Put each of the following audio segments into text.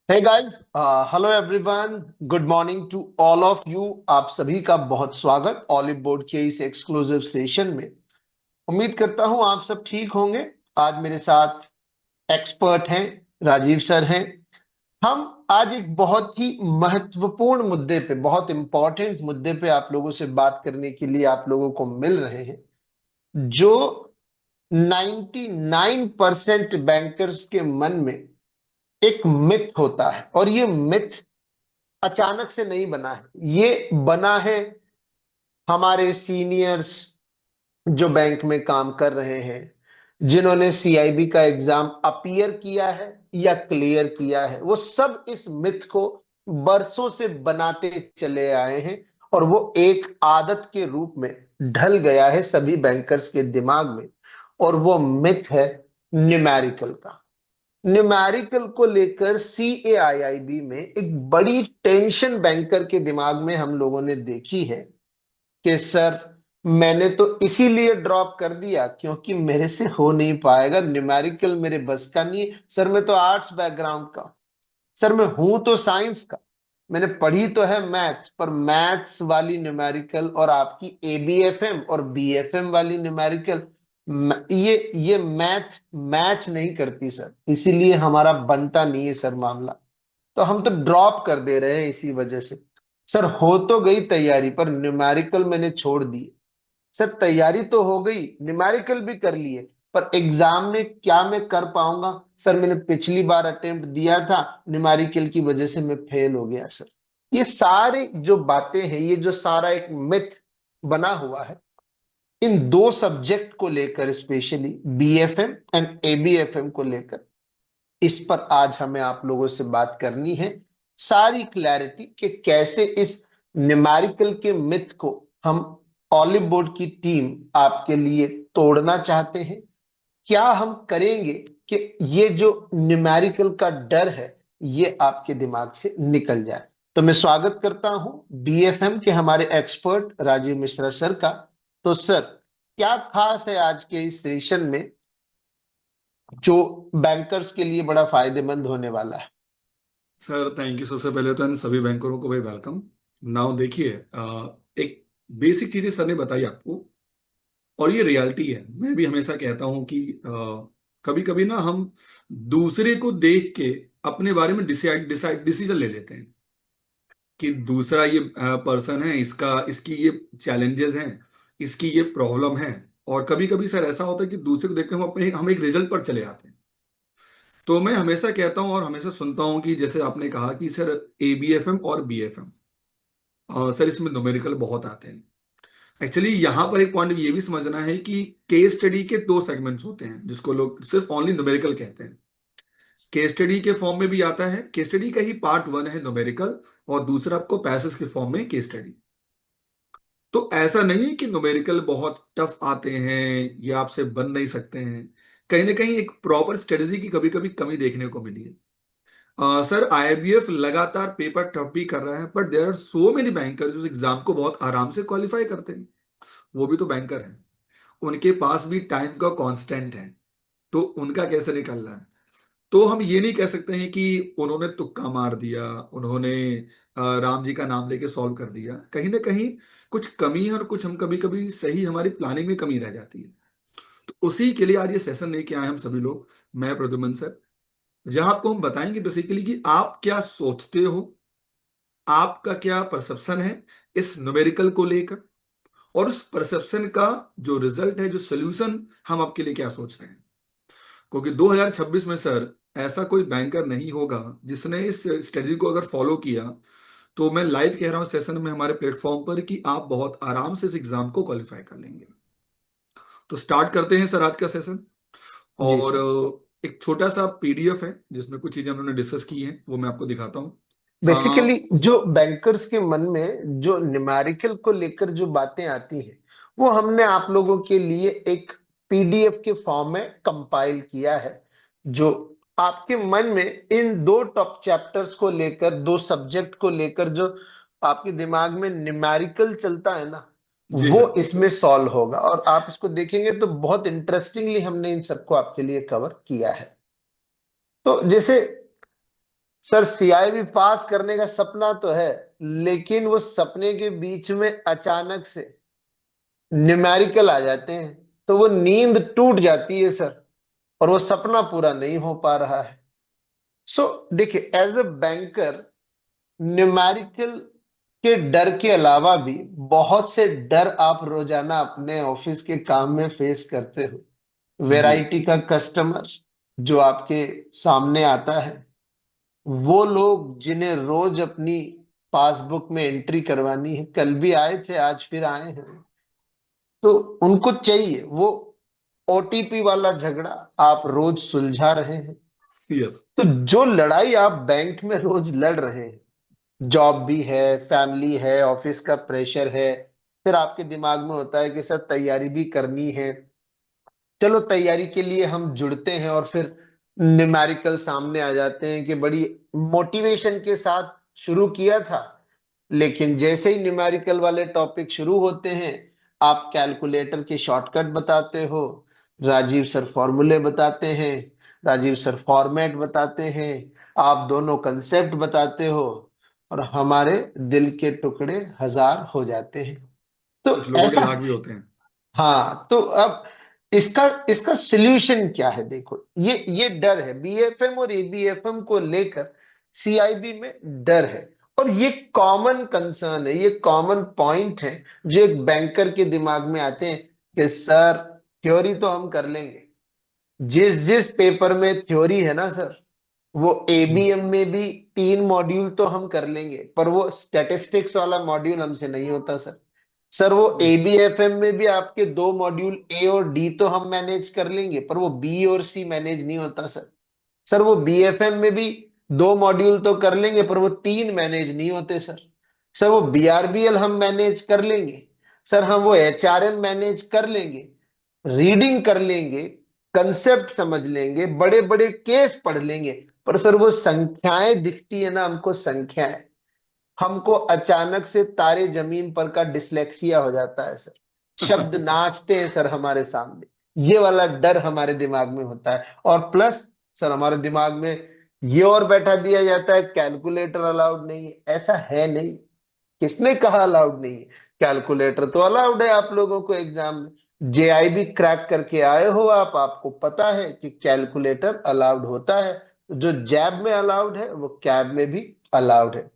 Hey guys, hello everyone, good morning to all of you. आप सभी का बहुत स्वागत ऑलिव बोर्ड के इस एक्सक्लूसिव सेशन में। उम्मीद करता हूं आप सब ठीक होंगे। आज मेरे साथ एक्सपर्ट हैं, राजीव सर हैं। हम आज एक बहुत ही महत्वपूर्ण मुद्दे पे, बहुत इंपॉर्टेंट मुद्दे पे आप लोगों से बात करने के लिए आप लोगों को मिल रहे हैं, जो 99% बैंकर्स के मन में एक मिथ होता है। और ये मिथ अचानक से नहीं बना है, ये बना है हमारे सीनियर्स जो बैंक में काम कर रहे हैं, जिन्होंने सीआईबी का एग्जाम अपीयर किया है या क्लियर किया है। वो सब इस मिथ को बरसों से बनाते चले आए हैं और वो एक आदत के रूप में ढल गया है सभी बैंकर्स के दिमाग में। और वो मिथ है न्यूमेरिकल का। न्यूमेरिकल को लेकर सीएआईआईबी में एक बड़ी टेंशन बैंकर के दिमाग में हम लोगों ने देखी है कि सर, मैंने तो इसीलिए ड्रॉप कर दिया क्योंकि मेरे से हो नहीं पाएगा, न्यूमेरिकल मेरे बस का नहीं है। सर, मैं तो आर्ट्स बैकग्राउंड का, सर मैं हूं तो साइंस का, मैंने पढ़ी तो है मैथ्स, पर मैथ्स वाली न्यूमेरिकल और आपकी एबीएफएम और बीएफएम वाली न्यूमेरिकल, ये मैथ मैच नहीं करती सर, इसीलिए हमारा बनता नहीं है सर मामला। तो हम तो ड्रॉप कर दे रहे हैं इसी वजह से। सर, हो तो गई तैयारी पर न्यूमेरिकल मैंने छोड़ दी। सर, तैयारी तो हो गई, न्यूमेरिकल भी कर लिए, पर एग्जाम में क्या मैं कर पाऊंगा? सर, मैंने पिछली बार अटेम्प्ट दिया था, न्यूमेरिकल की वजह से मैं फेल हो गया सर। ये सारे जो बातें हैं, ये जो सारा एक मिथ बना हुआ है, इन दो सब्जेक्ट को लेकर, स्पेशली बीएफएम एंड एबीएफएम को लेकर, इस पर आज हमें आप लोगों से बात करनी है। सारी क्लैरिटी कि कैसे इस न्यूमेरिकल के मिथ को हम, ऑलिव बोर्ड की टीम, आपके लिए तोड़ना चाहते हैं। क्या हम करेंगे कि ये जो न्यूमेरिकल का डर है, ये आपके दिमाग से निकल जाए। तो मैं स्वागत करता हूं बीएफएम के हमारे एक्सपर्ट राजीव मिश्रा सर का। तो सर, क्या खास है आज के इस सेशन में जो बैंकर्स के लिए बड़ा फायदेमंद होने वाला है? Sir thank you. सबसे पहले तो इन सभी बैंकरों को भाई वेलकम। नाउ देखिए, एक बेसिक चीजें सर ने बताई आपको, और ये रियलिटी है। मैं भी हमेशा कहता हूं कि कभी कभी ना हम दूसरे को देख के अपने बारे में डिसाइड डिसाइड डिसीजन ले लेते हैं कि दूसरा ये पर्सन है, इसका इसकी ये चैलेंजेस हैं, इसकी ये प्रॉब्लम है। और कभी कभी सर ऐसा होता है कि दूसरे को देख के हम एक रिजल्ट पर चले आते हैं। तो मैं हमेशा कहता हूं और हमेशा सुनता हूं कि जैसे आपने कहा कि सर एबीएफएम और बीएफएम, सर इसमें न्यूमेरिकल बहुत आते हैं। एक्चुअली यहाँ पर एक पॉइंट ये भी समझना है कि केस स्टडी के दो सेगमेंट्स होते हैं जिसको लोग सिर्फ ओनली न्यूमेरिकल कहते हैं। केस स्टडी के फॉर्म में भी आता है, केस स्टडी का ही पार्ट वन है न्यूमेरिकल, और दूसरा आपको पैसेज के फॉर्म में केस स्टडी। तो ऐसा नहीं है कि न्यूमेरिकल बहुत टफ आते हैं या आपसे बन नहीं सकते हैं। कहीं ना कहीं एक प्रॉपर स्ट्रेटेजी की कभी कभी कमी देखने को मिली है। सर आईबीएफ लगातार पेपर टफ भी कर रहा है, but there are so many banker जो एग्जाम को बहुत आराम से क्वालिफाई करते हैं। वो भी तो बैंकर हैं, उनके पास भी टाइम का कांस्टेंट है। तो उनका कैसे निकल रहा है? तो हम ये नहीं कह सकते हैं कि उन्होंने तुक्का मार दिया, उन्होंने राम जी का नाम लेके सॉल्व कर दिया। कहीं ना कहीं कुछ कमी है, और कुछ हम कभी कभी सही हमारी प्लानिंग में कमी रह जाती है। तो उसी के लिए आज ये सेशन लेके आए हम सभी लोग, मैं प्रद्युमन सर, जहां आपको हम बताएंगे बेसिकली कि आप क्या सोचते हो, आपका क्या परसेप्शन है इस न्यूमेरिकल को लेकर, और उस परसेप्शन का जो रिजल्ट है, जो सोल्यूशन, हम आपके लिए क्या सोच रहे हैं। क्योंकि 2026 में सर ऐसा कोई बैंकर नहीं होगा जिसने इस स्ट्रेटजी को अगर फॉलो किया। तो मैं लाइव कह रहा हूं सेशन में हमारे प्लेटफॉर्म पर कि आप बहुत आराम से इस एग्जाम को क्वालिफाई कर लेंगे। तो स्टार्ट करते हैं सर आज का सेशन। जी और सर। एक छोटा सा पीडीएफ है जिसमें कुछ चीजें उन्होंने डिस्कस की हैं, वो मैं आपको दिखाता हूँ। बेसिकली जो बैंकर्स के मन में जो न्यूमेरिकल को लेकर जो बातें आती हैं, वो हमने आप लोगों के लिए एक पीडीएफ के फॉर्म में कंपाइल किया है, जो आपके मन में इन दो टॉप चैप्टर्स को लेकर, दो सब्जेक्ट को लेकर जो आपके दिमाग में न्यूमेरिकल चलता है ना, जी वो सर। इसमें सॉल्व होगा। और आप इसको देखेंगे तो बहुत इंटरेस्टिंगली हमने इन सबको आपके लिए कवर किया है। तो जैसे सर सीआईबी पास करने का सपना तो है, लेकिन वो सपने के बीच में अचानक से न्यूमेरिकल आ जाते हैं, तो वो नींद टूट जाती है सर, और वो सपना पूरा नहीं हो पा रहा है। सो देखिए, एज अ बैंकर, न्यूमेरिकल के डर के अलावा भी बहुत से डर आप रोजाना अपने ऑफिस के काम में फेस करते हो। जी। वैरायटी का कस्टमर जो आपके सामने आता है, वो लोग जिन्हें रोज अपनी पासबुक में एंट्री करवानी है, कल भी आए थे आज फिर आए हैं, तो उनको चाहिए वो ओटीपी वाला झगड़ा आप रोज सुलझा रहे हैं। यस। तो जो लड़ाई आप बैंक में रोज लड़ रहे हैं, जॉब भी है, फैमिली है, ऑफिस का प्रेशर है, फिर आपके दिमाग में होता है कि सर तैयारी भी करनी है। चलो तैयारी के लिए हम जुड़ते हैं और फिर न्यूमेरिकल सामने आ जाते हैं कि बड़ी मोटिवेशन के साथ शुरू किया था, लेकिन जैसे ही न्यूमेरिकल वाले टॉपिक शुरू होते हैं, आप कैलकुलेटर के शॉर्टकट बताते हो, राजीव सर फॉर्मूले बताते हैं, राजीव सर फॉर्मेट बताते हैं, आप दोनों कंसेप्ट बताते हो, और हमारे दिल के टुकड़े हजार हो जाते हैं। तो कुछ लोगों के ऐसा, लाख भी होते हैं। हाँ, तो अब इसका इसका सॉल्यूशन क्या है? देखो, ये डर है बीएफएम और एबीएफएम को लेकर, सीआईबी में डर है। और ये कॉमन कंसर्न है, ये कॉमन पॉइंट है जो एक बैंकर के दिमाग में आते हैं कि सर थ्योरी तो हम कर लेंगे, जिस जिस पेपर में थ्योरी है ना सर, वो हम्म। एबीएम में भी 3 मॉड्यूल तो हम कर लेंगे, पर वो स्टैटिस्टिक्स वाला मॉड्यूल हमसे नहीं होता सर। सर वो एबीएफएम में भी आपके 2 मॉड्यूल ए और डी तो हम मैनेज कर लेंगे, पर वो बी और सी मैनेज नहीं होता सर। सर वो बीएफएम में भी 2 मॉड्यूल तो कर लेंगे, पर वो 3 मैनेज नहीं होते सर। सर वो बीआरबीएल हम मैनेज कर लेंगे, सर हम वो एचआरएम मैनेज कर लेंगे, रीडिंग कर लेंगे, कंसेप्ट समझ लेंगे, बड़े बड़े केस पढ़ लेंगे, पर सर वो संख्याएं दिखती है ना हमको, संख्याएं, हमको अचानक से तारे जमीन पर का डिसलेक्सिया हो जाता है सर। शब्द नाचते हैं सर हमारे सामने, ये वाला डर हमारे दिमाग में होता है। और प्लस सर हमारे दिमाग में ये और बैठा दिया जाता है, कैलकुलेटर अलाउड नहीं है। ऐसा है नहीं, किसने कहा अलाउड नहीं है? कैलकुलेटर तो अलाउड है आप लोगों को एग्जाम में, जेआईबी क्रैक करके आए हो आप, आपको पता है कि कैलकुलेटर अलाउड होता है। जो जैब में अलाउड है वो कैब में भी अलाउड है।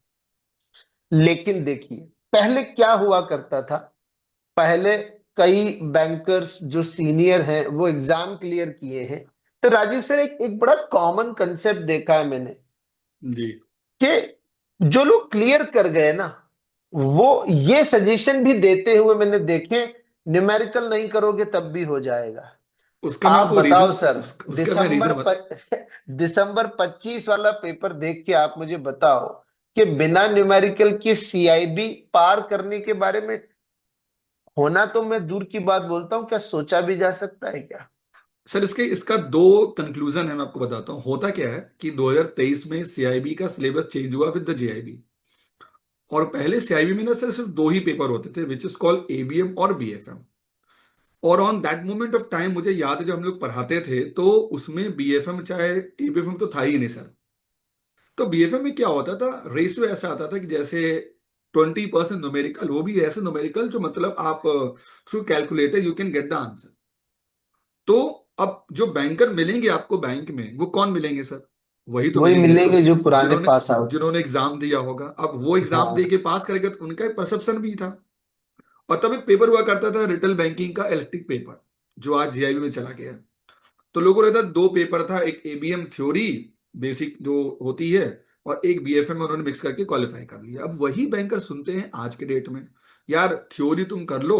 लेकिन देखिए, पहले क्या हुआ करता था, पहले कई बैंकर्स जो सीनियर हैं वो एग्जाम क्लियर किए हैं, तो राजीव सर एक बड़ा कॉमन कंसेप्ट देखा है मैंने, जी। कि जो लोग क्लियर कर गए ना, वो ये सजेशन भी देते हुए मैंने देखे, न्यूमेरिकल नहीं करोगे तब भी हो जाएगा। उसका मैं आप आपको बताओ रीजन सर, उसका मैं रीजन दिसंबर 25 वाला पेपर देख के आप मुझे बताओ कि बिना न्यूमेरिकल के सीआईबी पार करने के बारे में होना तो मैं दूर की बात बोलता हूँ, क्या सोचा भी जा सकता है क्या? सर इसका दो कंक्लूजन है, मैं आपको बताता हूँ। होता क्या है कि 2023 में सीआईबी का सिलेबस चेंज हुआ विद द जेआईबी। और पहले सीआईबी में ना सर सिर्फ दो ही पेपर होते थे, विच इज कॉल्ड एबीएम और बीएफएम। और on that moment of time मुझे याद है जब हम लोग पढ़ाते थे तो उसमें बीएफएम चाहे एबीएफएम तो था ही नहीं सर। तो बीएफएम में क्या होता था, रेशियो ऐसा आता था कि जैसे 20% न्यूमेरिकल, वो भी ऐसे न्यूमेरिकल जो मतलब आप through calculator you can get the answer. तो अब जो बैंकर मिलेंगे आपको बैंक में वो कौन मिलेंगे सर? वही तो वही मिलेंगे जो मिलेंगे जो पुराने जिन्होंने पास आउट। जिन्होंने एग्जाम दिया होगा। अब वो एग्जाम दे हाँ, के पास करेगा तो उनका एक परसेप्शन भी था। और तब एक पेपर हुआ करता था रिटेल बैंकिंग का, इलेक्ट्रिक पेपर, जो आज जीआईबी में चला गया। तो लोगों को रहता दो पेपर था, एक एबीएम थ्योरी बेसिक जो होती है, और एक बीएफएम में उन्होंने मिक्स करके क्वालिफाई कर लिया। अब वही बैंकर सुनते हैं आज के डेट में, यार थ्योरी तुम कर लो।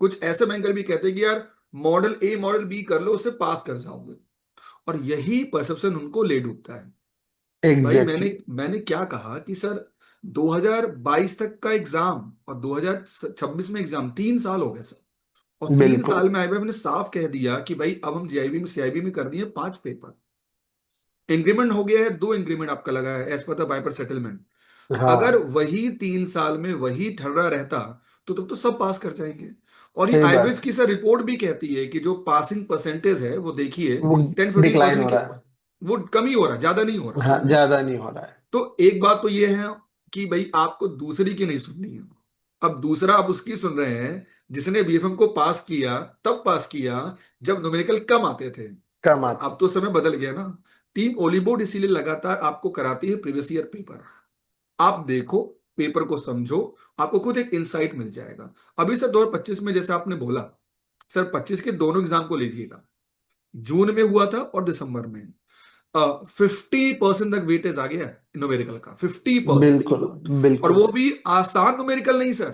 कुछ ऐसे बैंकर भी कहते हैं कि यार मॉडल ए मॉडल बी कर लो, उससे पास कर जाओगे। और यही परसेप्शन उनको ले डूबता है। भाई मैंने एग्जैक्टली। मैंने क्या कहा कि सर 2022 तक का एग्जाम और 2026 में एग्जाम, 3 साल हो गए सर। और तीन बिल्कुल। साल में आईबीएफ ने साफ कह दिया कि भाई अब हम जीआईबी में सीआईबी में कर दिए 5 पेपर। इंक्रीमेंट हो गया है, 2 इंक्रीमेंट आपका लगा है as per the wiper settlement. तो अगर हाँ, वही 3 साल में वही ठर्रा रहता तो तब तो सब पास कर जाएंगे। और ये सही आईबीएफ बात। की सर रिपोर्ट भी कहती है कि जो पासिंग परसेंटेज है वो देखिए, वो 10-15 डिक्लाइन हो परसेंट के, रहा है। वो कम ही हो रहा है, ज्यादा नहीं हो रहा। हाँ, ज्यादा नहीं हो रहा है। तो एक बात तो ये है कि भाई आपको दूसरी की नहीं सुननी है। अब दूसरा आप उसकी सुन रहे हैं जिसने बीएफएम को पास किया, तब पास किया जब न्यूमेरिकल कम आते थे। कम आते। अब तो समय बदल गया ना। टीम ओलीबोर्ड इसीलिए लगातार आपको कराती है प्रीवियस ईयर पेपर। आप देखो, पेपर को समझो, आपको खुद एक इंसाइट मिल जाएगा। अभी सर 2025 में जैसे आपने बोला, सर 25 के दोनों एग्जाम को लीजिएगा। जून में हुआ था और दिसंबर में। 50% तक वेटेज आ गया है न्यूमेरिकल का, 50%। बिल्कुल और बिल्कुल वो सर। भी आसान न्यूमेरिकल नहीं सर।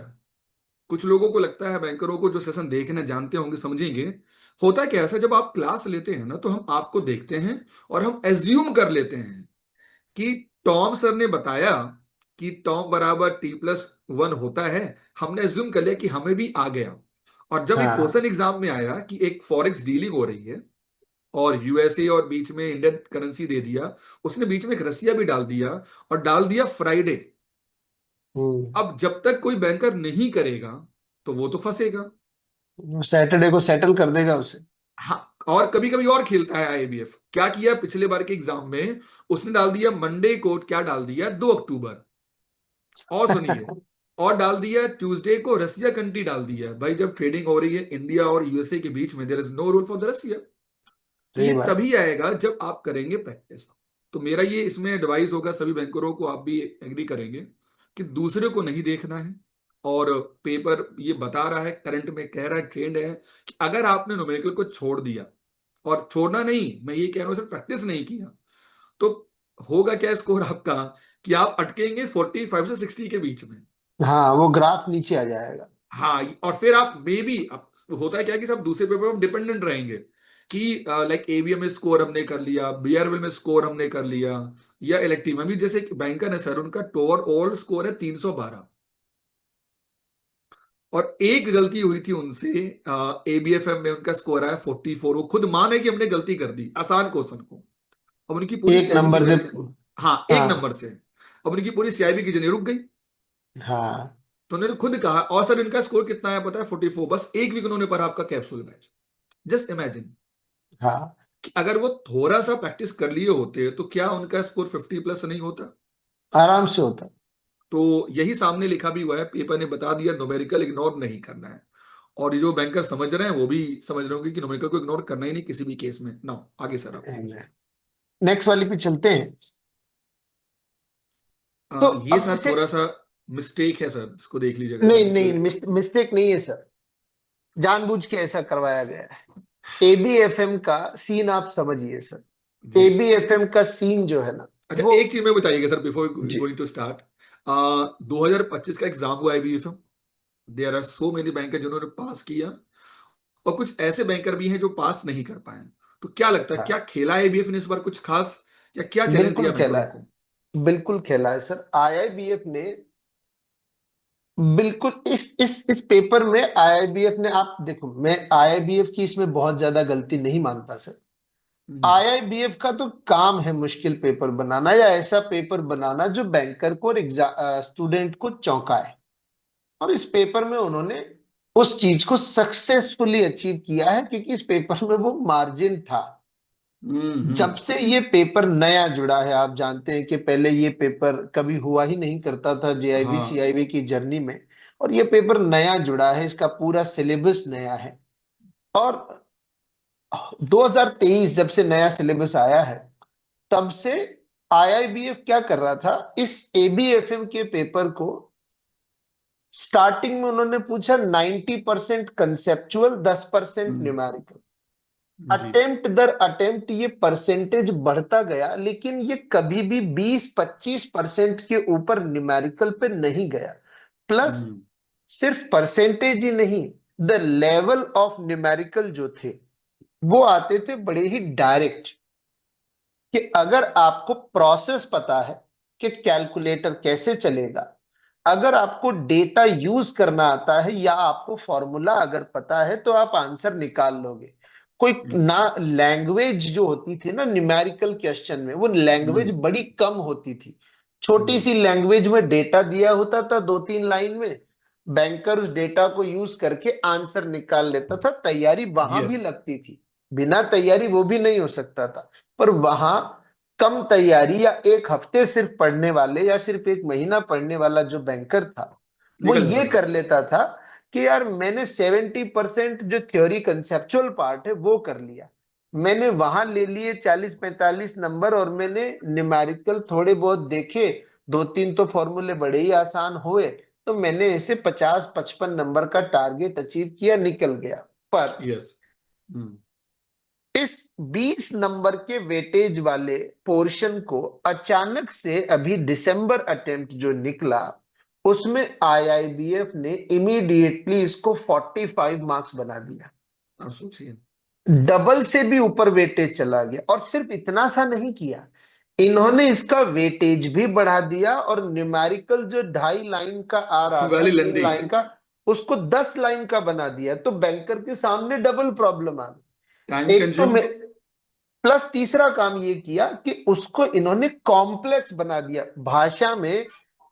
कुछ लोगों को लगता है, बैंकरों को जो सेशन देखना जानते होंगे समझेंगे, होता क्या है ऐसा, जब आप क्लास लेते हैं ना तो हम आपको देखते हैं और हम एज्यूम कर लेते हैं कि टॉम सर ने बताया कि टॉम बराबर T+1 होता है। हमने एज्यूम कर लिया कि हमें भी आ गया। और जब एक हाँ। क्वेश्चन एग्जाम में आया कि एक फॉरेक्स डीलिंग हो रही है और यूएसए और बीच में इंडियन करेंसी दे दिया, उसने बीच में एक रसिया भी डाल दिया, और डाल दिया फ्राइडे। हम्म। अब जब तक कोई बैंकर नहीं करेगा तो वो तो फंसेगा। सैटरडे को सेटल कर देगा उसे। हाँ, और कभी कभी और खेलता है आईबीएफ। क्या किया पिछले बार के एग्जाम में, उसने डाल दिया मंडे को, क्या डाल दिया, 2 अक्टूबर। और सुनिए, और डाल दिया ट्यूसडे को रसिया कंट्री डाल दिया। भाई जब ट्रेडिंग हो रही है इंडिया और यूएसए के बीच में, there is no rule for the Russia. तो सही ये बात। तभी आएगा जब आप करेंगे प्रैक्टिस। तो मेरा ये इसमें एडवाइस होगा सभी बैंकरों को, आप भी एग्री करेंगे, कि दूसरे को नहीं देखना है। और पेपर ये बता रहा है, करंट में कह रहा है, ट्रेंड है कि अगर आपने न्यूमेरिकल को छोड़ दिया, और छोड़ना नहीं, मैं ये कह रहा हूं, सिर्फ प्रैक्टिस नहीं किया, तो होगा क्या स्कोर आपका, कि आप अटकेंगे 45 से 60 के बीच में। हाँ, वो ग्राफ नीचे आ जाएगा। हाँ, और फिर आप मे बी, होता है क्या कि सब दूसरे पेपर पर डिपेंडेंट रहेंगे, कि लाइक एबीएम में स्कोर हमने कर लिया, बीआरबीएल में स्कोर हमने कर लिया, या इलेक्टिव में भी। जैसे बैंकर है सर, उनका ओवरऑल स्कोर है 312, और एक गलती हुई थी उनसे, एबीएफएम में उनका स्कोर आया 44। वो खुद माने कि हमने गलती कर दी आसान क्वेश्चन को। अब उनकी पूरी एक सीआईबी की नंबर से। जर्नी, हाँ, एक नंबर हाँ। से, अब उनकी पूरी सीआईबी की जर्नी रुक गई। हाँ। तो उन्होंने खुद कहा, और सर इनका स्कोर कितना है पता है, 44। बस एक वीक उन्होंने पढ़ा आपका कैप्सूल मैच। जस्ट इमेजिन हाँ। कि अगर वो थोड़ा सा प्रैक्टिस कर लिए होते तो क्या उनका स्कोर 50+ नहीं होता। आराम से होता। तो यही सामने लिखा भी हुआ है, पेपर ने बता दिया, न्यूमेरिकल इग्नोर नहीं करना है। और ये जो बैंकर समझ रहे हैं वो भी समझ रहे होंगे कि न्यूमेरिकल को इग्नोर करना ही नहीं किसी भी केस में ना। आगे सर आप। नेक्स्ट वाली पे चलते हैं। तो ये अब सर जैसे, थोड़ा सा मिस्टेक है सर, इसको देख लीजिएगा सर, नहीं इसमें। नहीं, मिस्टेक नहीं है सर। जानबूझ के ऐसा करवाया गया है। एबीएफएम का सीन आप समझिए सर। जी। एबीएफएम का सीन जो है ना, अच्छा, वो। एक चीज में बताइएगा सर, बिफोर जी। Going to start. 2025 का एग्जाम हुआ है BFM. There are so many banker जिन्होंने पास किया, और कुछ ऐसे बैंकर भी हैं जो पास नहीं कर पाए। तो क्या लगता है, क्या हाँ, खेला है एबीएफ ने इस बार कुछ खास, या क्या चैलेंज बिल्कुल दिया खेला बैंकरों को? है। बिल्कुल खेला है सर, आईआईबीएफ ने। बिल्कुल इस पेपर में आईआईबीएफ ने, आप देखो, मैं आईआईबीएफ की इसमें बहुत ज्यादा गलती नहीं मानता सर। हम्म। आईआईबीएफ का तो काम है मुश्किल पेपर बनाना, या ऐसा पेपर बनाना जो बैंकर को और स्टूडेंट को चौंकाए। और इस पेपर में उन्होंने उस चीज को सक्सेसफुली अचीव किया है, क्योंकि इस पेपर में वो मार्जिन था। जब हम्म। से ये पेपर नया जुड़ा है, आप जानते हैं कि पहले ये पेपर कभी हुआ ही नहीं करता था जेआईबी हाँ। सीआईबी की जर्नी में। और ये पेपर नया जुड़ा है, इसका पूरा सिलेबस नया है। और 2023 जब से नया सिलेबस आया है, तब से आईआईबीएफ क्या कर रहा था, इस एबीएफएम के पेपर को स्टार्टिंग में उन्होंने पूछा 90% कंसेप्चुअल, 10% हम्म। न्यूमेरिकल। जी। अटेम्प्ट दर अटेम्प्ट ये परसेंटेज बढ़ता गया, लेकिन ये कभी भी 20-25% के ऊपर न्यूमेरिकल पे नहीं गया। प्लस हम्म। सिर्फ परसेंटेज ही नहीं, द लेवल ऑफ न्यूमेरिकल जो थे वो आते थे बड़े ही डायरेक्ट। कि अगर आपको प्रोसेस पता है कि कैलकुलेटर कैसे चलेगा, अगर आपको डेटा यूज करना आता है, या आपको फॉर्मूला अगर पता है, तो आप आंसर निकाल लोगे। कोई हम्म। ना, लैंग्वेज जो होती थी ना न्यूमेरिकल क्वेश्चन में, वो लैंग्वेज हम्म। बड़ी कम होती थी। छोटी हम्म। सी लैंग्वेज में डेटा दिया होता था, 2-3 लाइन में। बैंकर उस डेटा को यूज करके आंसर निकाल लेता था, तैयारी वहां भी यस। लगती थी। बिना तैयारी वो भी नहीं हो सकता था। पर वहां कम तैयारी या एक हफ्ते सिर्फ पढ़ने वाले या सिर्फ एक महीना पढ़ने वाला जो बैंकर था, वो निकल जाता ये था। कर लेता था कि यार मैंने 70% जो थ्योरी कंसेप्चुअल पार्ट है वो कर लिया, मैंने वहां ले लिए 40-45 नंबर, और मैंने न्यूमेरिकल थोड़े बहुत देखे, दो तीन तो फॉर्मूले बड़े ही आसान हुए, तो मैंने ऐसे 50-55 नंबर का टारगेट अचीव किया, निकल गया। पर यस। हम्म। इस 20 नंबर के वेटेज वाले पोर्शन को अचानक से अभी दिसंबर अटेम्प्ट जो निकला, उसमें आईआईबीएफ ने इमीडिएटली इसको 45 मार्क्स बना दिया। आप सोचिए। डबल से भी ऊपर वेटेज चला गया, और सिर्फ इतना सा नहीं किया, इन्होंने इसका वेटेज भी बढ़ा दिया, और न्यूमेरिकल जो 2.5 लाइन का आ रहा था, वैली 3 लेंदी। लाइन का, उसको 10 लाइन का बना दिया। तो बैंकर के सामने डबल प्रॉब्लम आ टाइम गई। एक तो कंज्यूम। प्लस तीसरा काम ये किया कि उसको इन्होंने कॉम्प्लेक्स बना दिया, भाषा में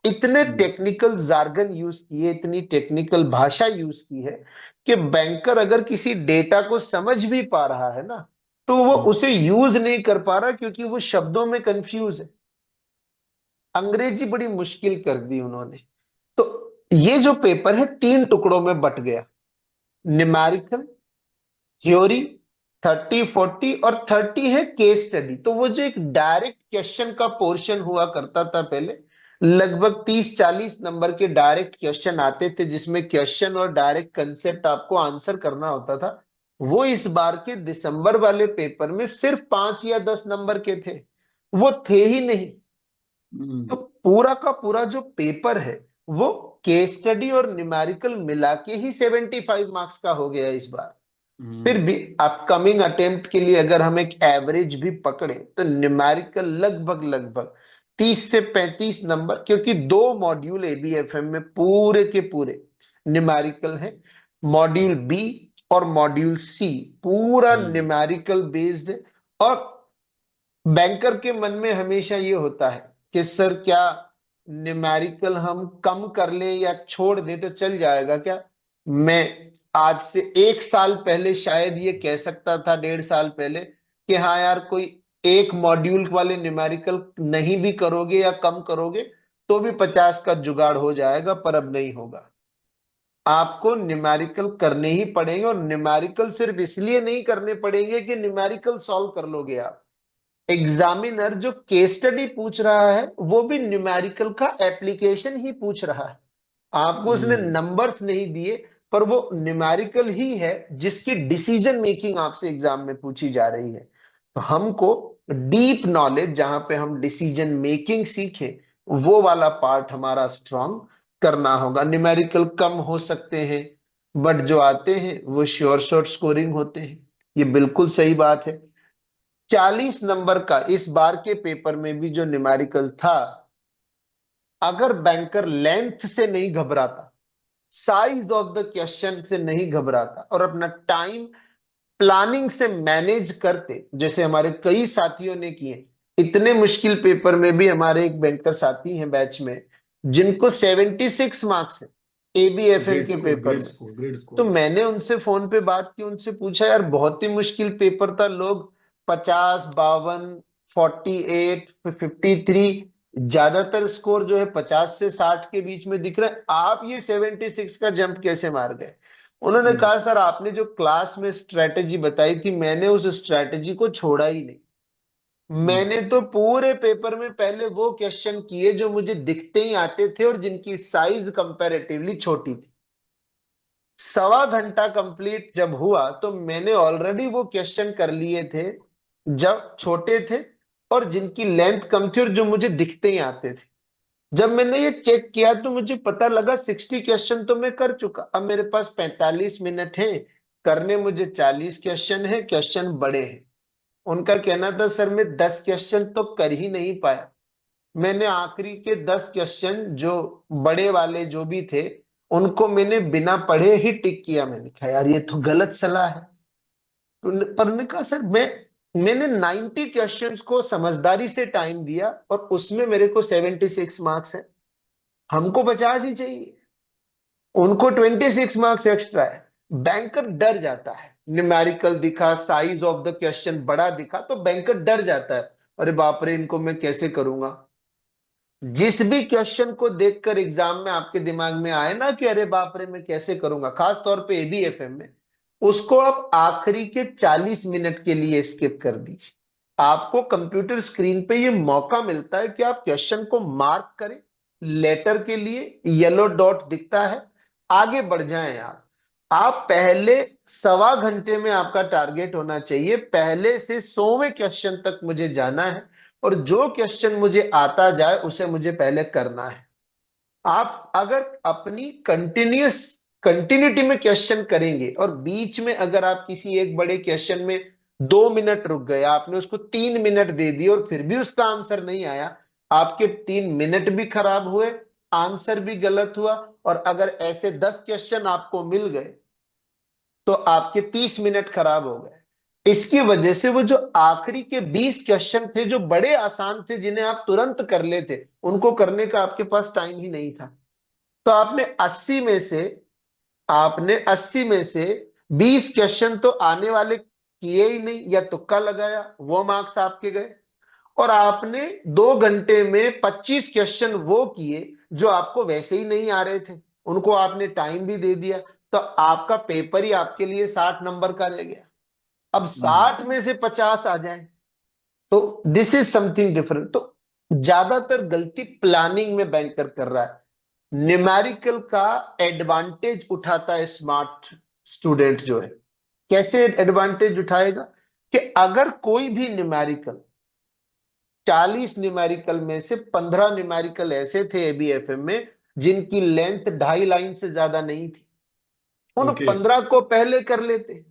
इतने हम्म। टेक्निकल जार्गन यूज किए, इतनी टेक्निकल भाषा यूज की है कि बैंकर अगर किसी डेटा को समझ भी पा रहा है ना, तो वो हम्म। उसे यूज नहीं कर पा रहा, क्योंकि वो शब्दों में कंफ्यूज है। अंग्रेजी बड़ी मुश्किल कर दी उन्होंने। तो ये जो पेपर है 3 टुकड़ों में बट गया, न्यूमेरिकल, थ्योरी, 30-40, और 30 है केस स्टडी। तो वो जो एक डायरेक्ट क्वेश्चन का पोर्शन हुआ करता था पहले, लगभग 30-40 नंबर के डायरेक्ट क्वेश्चन आते थे, जिसमें क्वेश्चन और डायरेक्ट कंसेप्ट आपको आंसर करना होता था, वो इस बार के दिसंबर वाले पेपर में सिर्फ 5 या 10 नंबर के थे, वो थे ही नहीं। तो हम्म। पूरा का पूरा जो पेपर है, वो केस स्टडी और न्यूमेरिकल मिला के ही 75 मार्क्स का हो गया इस बार। फिर हम्म। भी अपकमिंग अटेम्प्ट के लिए अगर हम एक एवरेज भी पकड़े, तो न्यूमेरिकल लगभग लगभग 30 से 35 नंबर, क्योंकि 2 मॉड्यूल एबीएफएम में पूरे के पूरे न्यूमेरिकल है। मॉड्यूल बी और मॉड्यूल सी पूरा हम्म। न्यूमेरिकल बेस्ड है। और बैंकर के मन में हमेशा ये होता है कि सर क्या न्यूमेरिकल हम कम कर लें या छोड़ दें तो चल जाएगा क्या। मैं आज से 1 साल पहले शायद ये कह सकता था, 1.5 साल पहले, कि हाँ यार कोई एक मॉड्यूल वाले न्यूमेरिकल नहीं भी करोगे या कम करोगे तो भी 50 का जुगाड़ हो जाएगा, पर अब नहीं होगा। आपको न्यूमेरिकल करने ही पड़ेंगे, और न्यूमेरिकल सिर्फ इसलिए नहीं करने पड़ेंगे कि न्यूमेरिकल सॉल्व कर लोगे आप। एग्जामिनर जो केस स्टडी पूछ रहा है वो भी न्यूमेरिकल का एप्लीकेशन ही पूछ रहा है। आपको उसने हम्म। नंबर्स नहीं दिए, पर वो न्यूमेरिकल ही है जिसकी डिसीजन मेकिंग आपसे एग्जाम में पूछी जा रही है। तो हमको डीप नॉलेज, जहां पे हम डिसीजन मेकिंग सीखें, वो वाला पार्ट हमारा स्ट्रांग करना होगा। न्यूमेरिकल कम हो सकते हैं, बट जो आते हैं वो श्योर शॉर्ट स्कोरिंग होते हैं, ये बिल्कुल सही बात है। 40 नंबर का इस बार के पेपर में भी जो न्यूमेरिकल था, अगर बैंकर लेंथ से नहीं घबराता, साइज ऑफ द क्वेश्चन से नहीं घबराता, और अपना टाइम प्लानिंग से मैनेज करते, जैसे हमारे कई साथियों ने किए। इतने मुश्किल पेपर में भी हमारे एक बैंकर साथी हैं बैच में, जिनको 76 मार्क्स है एबीएफएम ग्रेट के स्कोर, पेपर ग्रेट में। स्कोर, ग्रेट तो स्कोर। मैंने उनसे फोन पे बात की, उनसे पूछा यार बहुत ही मुश्किल पेपर था, लोग 50, 52, 48, 53, ज्यादातर स्कोर जो है 50 से 60 के बीच में दिख रहा है, आप ये 76 का जंप कैसे मार गए। उन्होंने हम्म। कहा सर आपने जो क्लास में स्ट्रेटेजी बताई थी, मैंने उस स्ट्रेटेजी को छोड़ा ही नहीं। हम्म। मैंने तो पूरे पेपर में पहले वो क्वेश्चन किए जो मुझे दिखते ही आते थे और जिनकी साइज कंपैरेटिवली छोटी थी। 1.25 घंटा कंप्लीट जब हुआ तो मैंने ऑलरेडी वो क्वेश्चन कर लिए थे जब छोटे थे, और जिनकी लेंथ कम थी और जो मुझे दिखते ही आते थे। जब मैंने ये चेक किया तो मुझे पता लगा 60 क्वेश्चन तो मैं कर चुका, अब मेरे पास 45 मिनट है, करने मुझे 40 क्वेश्चन है, क्वेश्चन बड़े हैं। उनका कहना था सर मैं 10 क्वेश्चन तो कर ही नहीं पाया। मैंने आखिरी के 10 क्वेश्चन जो बड़े वाले जो भी थे, उनको मैंने बिना पढ़े ही टिक किया। मैंने कहा यार ये तो गलत सलाह है। पर उन्होंने कहा सर मैंने 90 क्वेश्चंस को समझदारी से टाइम दिया, और उसमें मेरे को 76 मार्क्स है, हमको 50 ही चाहिए, उनको 26 मार्क्स एक्स्ट्रा है। बैंकर डर जाता है, न्यूमेरिकल दिखा, साइज ऑफ द क्वेश्चन बड़ा दिखा, तो बैंकर डर जाता है। अरे बाप रे इनको मैं कैसे करूंगा। जिस भी क्वेश्चन को देखकर एग्जाम में आपके दिमाग में आए ना कि अरे बाप रे मैं कैसे करूंगा, खास तौर पे एबीएफएम में, उसको आप आखिरी के 40 मिनट के लिए स्किप कर दीजिए। आपको कंप्यूटर स्क्रीन पे ये मौका मिलता है कि आप क्वेश्चन को मार्क करें, लेटर के लिए येलो डॉट दिखता है, आगे बढ़ जाएं आप पहले 1.25 घंटे में आपका टारगेट होना चाहिए, पहले से 100वें क्वेश्चन तक मुझे जाना है, और जो क्वेश्चन मुझे आता जाए उसे मुझे पहले करना है। आप अगर अपनी कंटिन्यूटी में क्वेश्चन करेंगे, और बीच में अगर आप किसी एक बड़े क्वेश्चन में 2 मिनट रुक गए, आपने उसको 3 मिनट दे दिए और फिर भी उसका आंसर नहीं आया, आपके 3 मिनट भी खराब हुए, आंसर भी गलत हुआ। और अगर ऐसे 10 क्वेश्चन आपको मिल गए तो आपके 30 मिनट खराब हो गए। इसकी वजह से वो जो आखिरी के 20 क्वेश्चन थे जो बड़े आसान थे, जिन्हें आप तुरंत कर लेते, उनको करने का आपके पास टाइम ही नहीं था। तो आपने 80 में से 20 क्वेश्चन तो आने वाले किए ही नहीं, या तुक्का लगाया, वो मार्क्स आपके गए। और आपने 2 घंटे में 25 क्वेश्चन वो किए जो आपको वैसे ही नहीं आ रहे थे, उनको आपने टाइम भी दे दिया, तो आपका पेपर ही आपके लिए 60 नंबर का रह गया। अब हम्म। 60 में से 50 आ जाए तो दिस इज समथिंग डिफरेंट। तो ज्यादातर गलती प्लानिंग में बैंकर कर रहा है। न्यूमेरिकल का एडवांटेज उठाता है स्मार्ट स्टूडेंट जो है। कैसे एडवांटेज उठाएगा? कि अगर कोई भी न्यूमेरिकल, 40 न्यूमेरिकल में से 15 न्यूमेरिकल ऐसे थे एबीएफएम में जिनकी लेंथ 2.5 लाइन से ज्यादा नहीं थी, उन ओके। 15 को पहले कर लेते।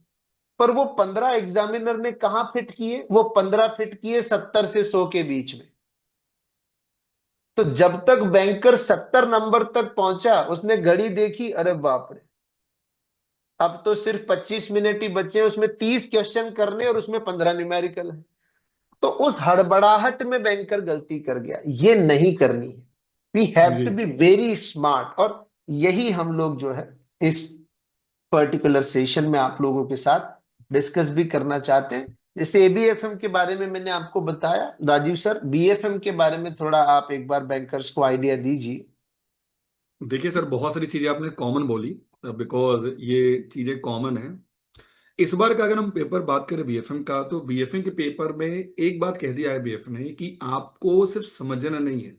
पर वो 15 एग्जामिनर ने कहां फिट किए? वो 15 फिट किए 70 से 100 के बीच में। तो जब तक बैंकर 70 नंबर तक पहुंचा, उसने घड़ी देखी, अरे बाप रे, अब तो सिर्फ 25 मिनट ही बचे हैं, उसमें 30 क्वेश्चन करने और उसमें 15 न्यूमेरिकल है। तो उस हड़बड़ाहट में बैंकर गलती कर गया, ये नहीं करनी है। वी हैव जी। To be very smart. और यही हम लोग जो है इस पर्टिकुलर सेशन में आप लोगों के साथ डिस्कस भी करना चाहते हैं। जैसे एबीएफएम के बारे में मैंने आपको बताया, राजीव सर बीएफएम के बारे में थोड़ा आप एक बार बैंकर्स को आइडिया दीजिए। देखिए सर, बहुत सारी चीजें आपने कॉमन बोली, बिकॉज ये चीजें कॉमन है। इस बार का अगर हम पेपर बात करें बीएफएम का, तो बीएफएम के पेपर में एक बात कह दिया है बीएफएम ने कि आपको सिर्फ समझना नहीं है,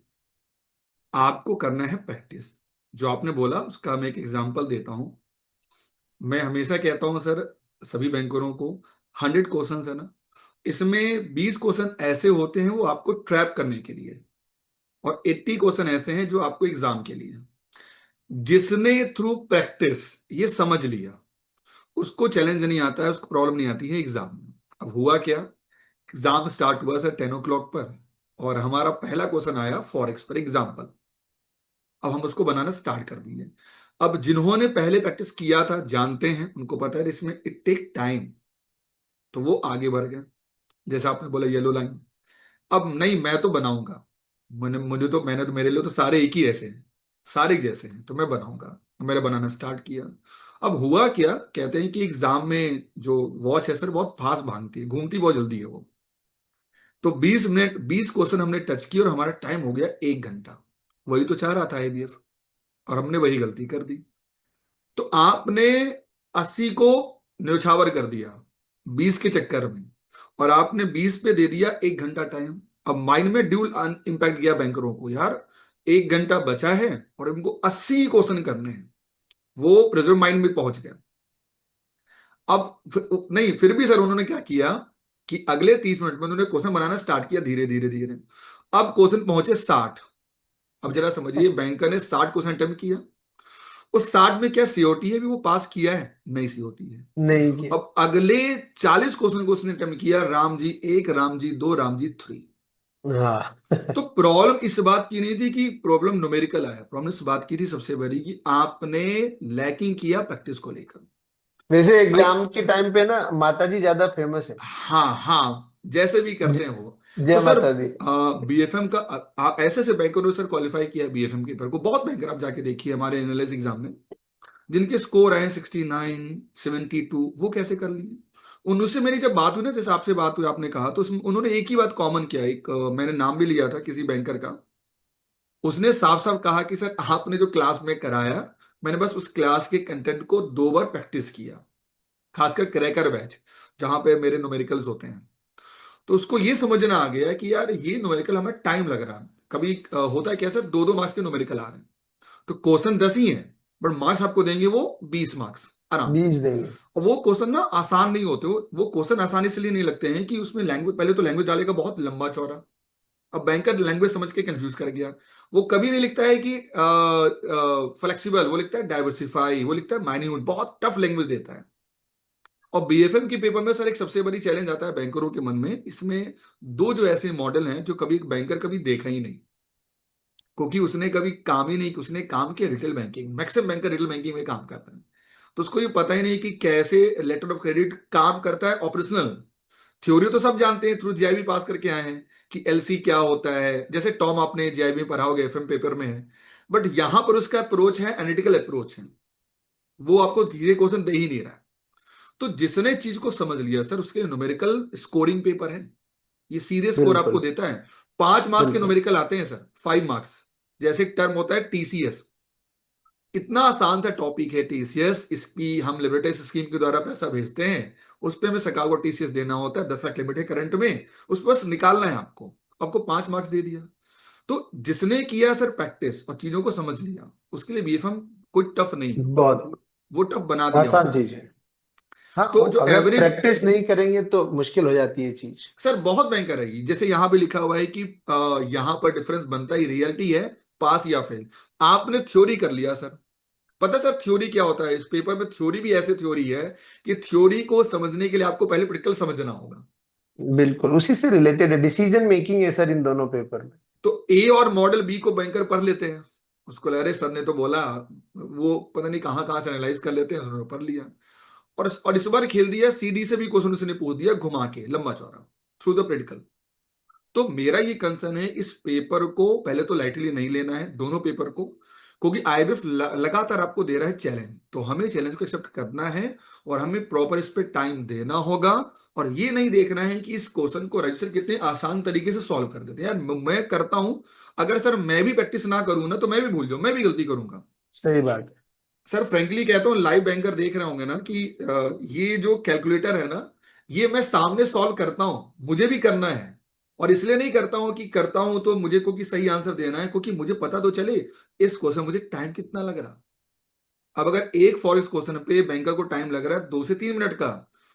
आपको करना है प्रैक्टिस। जो आपने बोला उसका मैं एक एग्जांपल देता हूं। मैं हमेशा कहता हूं सर, सभी बैंकरों को, 100 क्वेश्चन है ना, इसमें 20 क्वेश्चन ऐसे होते हैं वो आपको ट्रैप करने के लिए, और 80 क्वेश्चन ऐसे हैं जो आपको एग्जाम के लिए। जिसने थ्रू प्रैक्टिस ये समझ लिया, उसको चैलेंज नहीं आता है, उसको प्रॉब्लम नहीं आती है एग्जाम में। अब हुआ क्या, एग्जाम स्टार्ट हुआ सर 10 o'clock पर, और हमारा पहला क्वेश्चन आया फॉरेक्स पर एग्जाम्पल। अब हम उसको बनाना स्टार्ट कर दिए। अब जिन्होंने पहले प्रैक्टिस किया था जानते हैं, उनको पता है इसमें इट टेक टाइम, तो वो आगे बढ़ गए। जैसे आपने बोला येलो लाइन, अब नहीं मैं तो बनाऊंगा, मैंने तो मेरे लिए तो सारे एक ही ऐसे हैं, सारे एक जैसे हैं, तो मैं बनाऊंगा। मैंने बनाना स्टार्ट किया। अब हुआ क्या, कहते हैं कि एग्जाम में जो वॉच है सर बहुत फास्ट भागती है, घूमती बहुत जल्दी है वो। तो 20 मिनट 20 क्वेश्चन हमने टच किए और हमारा टाइम हो गया 1 घंटा। वही तो चाह रहा था एबीएफ, और हमने वही गलती कर दी। तो आपने 80 को न्यौछावर कर दिया 20 के चक्कर में, और आपने 20 पे दे दिया 1 घंटा टाइम। अब माइंड में ड्यूल इम्पैक्ट गया बैंकरों को, यार 1 घंटा बचा है और इनको 80 क्वेश्चन करने हैं, वो प्रेजर माइंड में पहुंच गया। अब नहीं, फिर भी सर उन्होंने क्या किया कि अगले 30 मिनट में उन्होंने क्वेश्चन बनाना स्टार्ट किया धीरे धीरे धीरे। अब क्वेश्चन पहुंचे 60। अब जरा समझिए, बैंकर ने 60 क्वेश्चन अटेम्प्ट किया, उस 60 में क्या सीओटी है भी वो पास किया है? नहीं, सीओटी है। नहीं किया। अब अगले 40 क्वेश्चन को उसने अटेम्प्ट किया, राम जी 1, राम जी 2, राम जी 3। हाँ। तो प्रॉब्लम इस बात की नहीं थी कि प्रॉब्लम न्यूमेरिकल आया, प्रॉब्लम इस बात की थी सबसे बड़ी कि आपने लैकिंग किया प्रैक्टिस को लेकर। वैसे भाई, एग्जाम के टाइम पे ना माता जी ज्यादा फेमस है। हाँ हाँ, जैसे भी करते ज- हैं वो। जय तो सर माता दी। बीएफएम का ऐसे ऐसे बैंकरों ने सर क्वालिफाई किया है बीएफएम के पेपर को, बहुत बैंकर आप जाके देखिए हमारे एनालिस एग्जाम में, जिनके स्कोर आए 69, 72, वो कैसे कर लिए? उनसे मेरी जब बात हुई ना, जैसे आपसे बात हुई, आपने कहा तो उन्होंने एक ही बात कॉमन किया, एक मैंने नाम भी लिया था किसी बैंकर का। उसने साफ साफ कहा कि सर आपने जो क्लास में कराया, मैंने बस उस क्लास के कंटेंट को 2 बार प्रैक्टिस किया, खासकर क्रैकर बैच जहां पे मेरे न्यूमेरिकल्स होते हैं। तो उसको ये समझना आ गया कि यार ये न्यूमेरिकल हमें टाइम लग रहा है। कभी होता है क्या सर, 2-2 मार्क्स के न्यूमेरिकल आ रहे हैं, तो क्वेश्चन 10 ही है, बट मार्क्स आपको देंगे वो 20 मार्क्स आराम से। बीज देंगे। और वो क्वेश्चन ना आसान नहीं होते, वो क्वेश्चन आसान इसलिए नहीं लगते हैं कि उसमें लैंग्वेज, पहले तो लैंग्वेज डालेगा बहुत लंबा चौड़ा। अब बैंकर लैंग्वेज समझ के कंफ्यूज कर गया। वो कभी नहीं लिखता है कि फ्लेक्सिबल, वो लिखता है डाइवर्सिफाई, वो लिखता है माइन्यूट, बहुत टफ लैंग्वेज देता है। और बीएफएम के पेपर में सर एक सबसे बड़ी चैलेंज आता है बैंकरों के मन में, इसमें दो जो ऐसे मॉडल हैं जो कभी एक बैंकर कभी देखा ही नहीं, क्योंकि उसने कभी काम ही नहीं, उसने काम किया retail banking, maximum banker retail banking में काम करता है। तो उसको ये पता ही नहीं कि कैसे लेटर ऑफ क्रेडिट काम करता है ऑपरेशनल। थ्योरी तो सब जानते हैं, थ्रू जीआईबी पास करके आए हैं कि एलसी क्या होता है, जैसे टॉम आपने जीआईबी में पढ़ा होगा, एफएम पेपर में है। बट यहां पर उसका अप्रोच है, एनालिटिकल अप्रोच है, वो आपको धीरे क्वेश्चन दे ही नहीं रहा है। तो जिसने चीज को समझ लिया सर, उसके लिए न्यूमेरिकल स्कोरिंग पेपर है, ये सीरियस स्कोर आपको बिल्कुल देता है। 5 मार्क्स के बिल्कुल। न्यूमेरिकल आते हैं सर, 5 मार्क्स। जैसे एक टर्म होता है टीसीएस, इतना आसान सा टॉपिक है टीसीएस, इसकी हम लिबर्टाइज स्कीम के द्वारा पैसा भेजते हैं, उस पर हमें सरकार को टीसीएस देना होता है, 10 लाख लिमिट है करंट में, उस पर बस निकालना है आपको। आपको 5 मार्क्स दे दिया। तो जिसने किया सर प्रैक्टिस और चीजों को समझ लिया, उसके लिए बीएफएम कोई टफ नहीं है, बहुत वो टफ बना दिया आसान उन्होंने। चीज है। हाँ, तो जो अगर एवरेज, प्रैक्टिस नहीं करेंगे तो मुश्किल हो जाती है चीज। सर बहुत भयंकर है, जैसे यहां पे लिखा हुआ है कि यहां पर डिफरेंस बनता ही रियलिटी है, पास या फेल। आपने थ्योरी कर लिया सर, पता सर थ्योरी क्या होता है, इस पेपर में थ्योरी भी ऐसे थ्योरी है कि थ्योरी को समझने के लिए आपको पहले प्रैक्टिकल समझना होगा। बिल्कुल उसी से रिलेटेड है, डिसीजन मेकिंग है सर इन दोनों पेपर में। तो ए और मॉडल बी को बैंकर पढ़ लेते हैं, उसको लग रहे सर ने तो बोला, वो पता नहीं कहां कहां से एनालाइज कर लेते हैं, उन्होंने पढ़ लिया। और इस बार खेल दिया, सीडी से भी क्वेश्चन उसने पूछ दिया घुमा के लंबा चौड़ा, थ्रू द प्रैक्टिकल। तो मेरा ये कंसर्न है, इस पेपर को पहले तो लाइटली नहीं लेना है, दोनों पेपर को, क्योंकि आईबीएफ लगातार आपको दे रहा है चैलेंज, तो हमें चैलेंज को एक्सेप्ट करना है, और हमें प्रॉपर इस पे टाइम देना होगा। और ये नहीं देखना है कि इस क्वेश्चन को रजिस्टर कितने आसान तरीके से सॉल्व कर देते हैं। यार मैं करता हूं, अगर सर मैं भी प्रैक्टिस ना करूं ना, तो मैं भी भूल जाऊं, मैं भी गलती करूंगा। सही बात है। सर फ्रेंकली कहता हूँ, लाइव बैंकर देख रहे होंगे ना कि ये जो कैलकुलेटर है ना, ये मैं सामने सॉल्व करता हूं, मुझे भी करना है। और इसलिए नहीं करता हूं कि करता हूं तो मुझे को कि सही आंसर देना है, क्योंकि मुझे पता तो चले इस क्वेश्चन मुझे टाइम कितना लग रहा। अब अगर एक फॉर इस क्वेश्चन पे बैंकर को टाइम लग रहा है 2 से 3 मिनट का,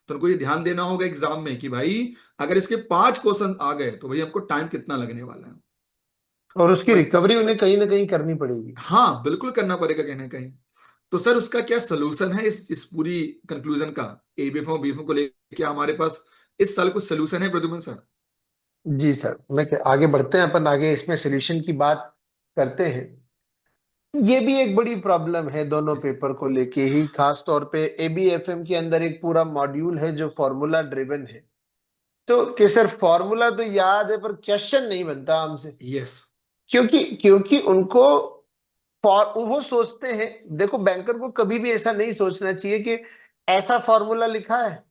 तो उनको ये ध्यान देना होगा एग्जाम में कि भाई अगर इसके 5 क्वेश्चन आ गए तो भाई हमको टाइम कितना लगने वाला है। और उसकी भाई रिकवरी उन्हें कहीं ना कहीं करनी पड़ेगी। हाँ, बिल्कुल करना पड़ेगा कहीं ना कहीं। तो सर उसका क्या सोल्यूशन है, इस पूरी कंक्लूजन का, एबीएफएम और बीएफएम को लेकर क्या हमारे पास इस साल कुछ सोल्यूशन है प्रद्युमन सर? जी सर, आगे बढ़ते हैं, अपन आगे इसमें सोल्यूशन की बात करते हैं। ये भी एक बड़ी प्रॉब्लम है दोनों पेपर को लेके ही, खास तौर पे एबीएफएम के अंदर एक पूरा मॉड्यूल है जो फॉर्मूला ड्रिवन है। तो कि सर फॉर्मूला तो याद है पर क्वेश्चन नहीं बनता हमसे। यस। क्योंकि क्योंकि उनको वो सोचते हैं, देखो बैंकर को कभी भी ऐसा नहीं सोचना चाहिए कि ऐसा फॉर्मूला लिखा है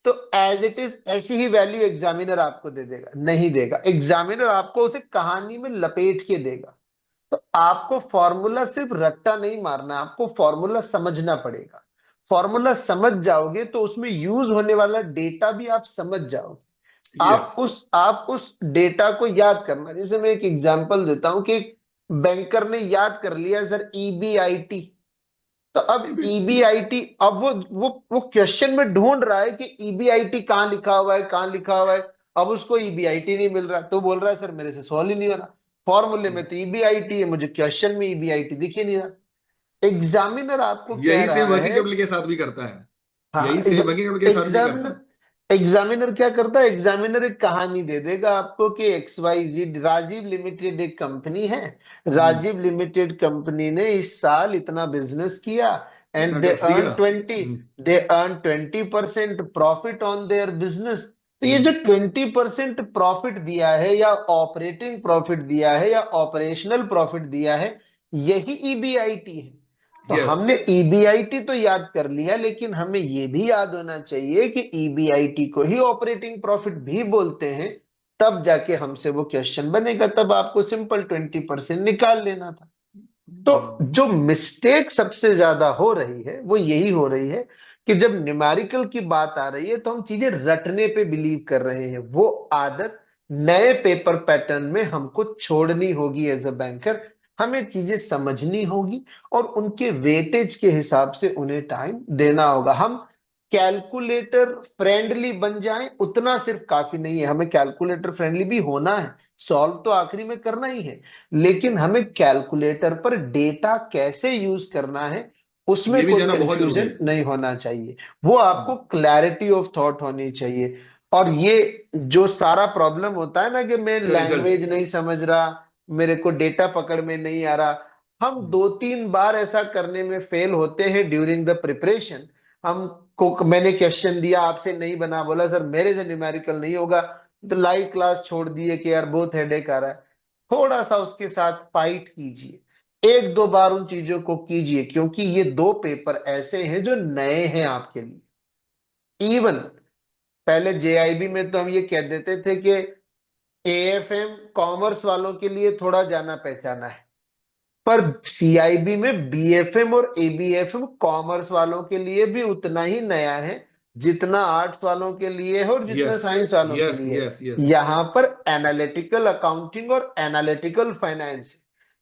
तो एज इट इज ऐसी ही वैल्यू एग्जामिनर आपको दे देगा, नहीं देगा। एग्जामिनर आपको उसे कहानी में लपेट के देगा। तो आपको फॉर्मूला सिर्फ रट्टा नहीं मारना है, आपको फॉर्मूला समझना पड़ेगा। फॉर्मूला समझ जाओगे तो उसमें यूज होने वाला डेटा भी आप समझ जाओगे। यस। आप उस डेटा को याद करना। जैसे मैं एक एग्जांपल देता हूं कि एक बैंकर ने याद कर लिया सर ईबीआईटी। तो अब ईबीआईटी, अब वो क्वेश्चन में ढूंढ रहा है कि ईबीआईटी कहाँ लिखा हुआ है, कहाँ लिखा हुआ है। अब उसको ईबीआईटी नहीं मिल रहा, तो बोल रहा है सर मेरे से सॉल्व ही नहीं हो रहा। फॉर्मूले में तो ईबीआईटी है, मुझे क्वेश्चन में ईबीआईटी दिख ही नहीं रहा। एग्जामिनर आपको कह यही सेम रहा वर्किंग है। कैपिटल के साथ भी करता है, हाँ, यही सेम वर्किंग कैपिटल के साथ भी करता है। एग्जामिनर एग्जामिनर क्या करता है, एग्जामिनर एक कहानी दे देगा आपको कि एक्स वाई जी राजीव लिमिटेड एक कंपनी है। हम्म। राजीव लिमिटेड कंपनी ने इस साल इतना बिजनेस किया इतना एंड दे टैक्स दिया। Earn 20% profit on their business. तो ये जो हम्म। 20% प्रॉफिट दिया है या ऑपरेटिंग प्रॉफिट दिया है या ऑपरेशनल प्रॉफिट दिया है, यही ईबीआईटी है। तो यस। हमने ईबीआईटी तो याद कर लिया, लेकिन हमें यह भी याद होना चाहिए कि ईबीआईटी को ही ऑपरेटिंग प्रॉफिट भी बोलते हैं। तब जाके हमसे वो क्वेश्चन बनेगा, तब आपको सिंपल 20% निकाल लेना था। तो जो मिस्टेक सबसे ज्यादा हो रही है वो यही हो रही है कि जब न्यूमेरिकल की बात आ रही है तो हम चीजें रटने पे बिलीव कर रहे हैं। वो आदत नए पेपर पैटर्न में हमको छोड़नी होगी। एज अ बैंकर हमें चीजें समझनी होगी और उनके वेटेज के हिसाब से उन्हें टाइम देना होगा। हम कैलकुलेटर फ्रेंडली बन जाएं उतना सिर्फ काफी नहीं है, हमें कैलकुलेटर फ्रेंडली भी होना है। सॉल्व तो आखिरी में करना ही है, लेकिन हमें कैलकुलेटर पर डेटा कैसे यूज करना है उसमें ये भी कोई जानना बहुत जरूरी कंफ्यूजन है। नहीं होना चाहिए। वो आपको क्लैरिटी ऑफ थॉट होनी चाहिए। और ये जो सारा प्रॉब्लम होता है ना कि मैं इसका रिजल्ट। लैंग्वेज नहीं समझ रहा, मेरे को डेटा पकड़ में नहीं आ रहा, हम 2-3 बार ऐसा करने में फेल होते हैं ड्यूरिंग द प्रिपरेशन। हम को मैंने क्वेश्चन दिया, आपसे नहीं बना, बोला सर मेरे से न्यूमेरिकल नहीं होगा, तो लाइव क्लास छोड़ दिए कि यार बहुत हेडेक आ रहा है। थोड़ा सा उसके साथ फाइट कीजिए, 1-2 बार उन चीजों को कीजिए, क्योंकि ये दो पेपर ऐसे हैं जो नए हैं आपके लिए। इवन पहले जेआईबी में तो हम ये कह देते थे कि एएफएम कॉमर्स वालों के लिए थोड़ा जाना पहचाना है, पर सीआईबी में बीएफएम और एबीएफएम कॉमर्स वालों के लिए भी उतना ही नया है जितना आर्ट्स वालों के लिए है और जितना यस साइंस वालों के यस लिए यस यस। है। यहाँ पर एनालिटिकल अकाउंटिंग और एनालिटिकल फाइनेंस,